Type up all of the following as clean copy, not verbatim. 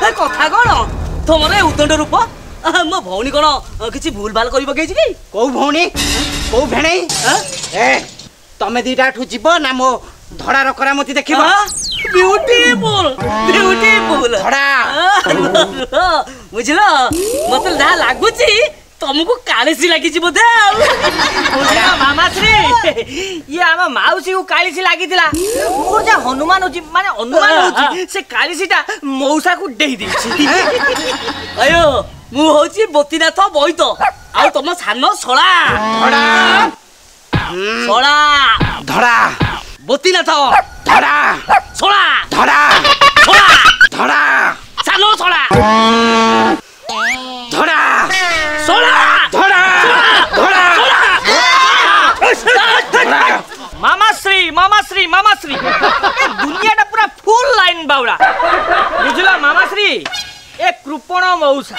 कथा कौन तुम उदंड रूप मो भौणी कौन किसी भूल भाल कर पकई कि कौ भौणी कौ भेणे तमे दीटा जीव ना मो धड़ा रकरा मती देखिब ब्यूटीफुल ब्यूटीफुल धड़ा बुझल मत जहाँ लगुच तुमको कालीसी लगी बोधे मामाश्री ये आम मौसी को कालीसी लगी मोर जहाँ हनुमान होची माने अनुमान होची से कालीसीटा मौसा को देई देछि अयो मु होची बोतीनाथ बोईत आ तुम सान सोला धड़ा सोला धड़ा बोतीनाथ धड़ा सोला धड़ा सोला धड़ा सान सोला धड़ा सोला धड़ा धड़ा मामाश्री मामाश्री मामाश्री दुनिया पूरा फुल लाइन बाउला बुझला मामाश्री ए कृपण मौसा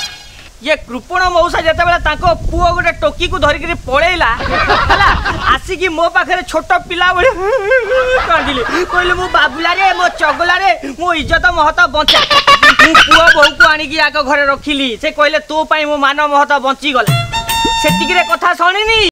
ये कृपण मौसा जते बेला ताको पुओ गोटे टोकी को धरिक पळेला हला आसिकी मो पाखरे छोट पिला बळे कांदिले कहले मो बाबुला रे मो चगला रे मो इज्जत महत बंचा मु पुओ बहु को आनी की आक घरे रखिली से कहले तो पई मो मान महत बंची गला सेतिकी रे कथा सुनिनी।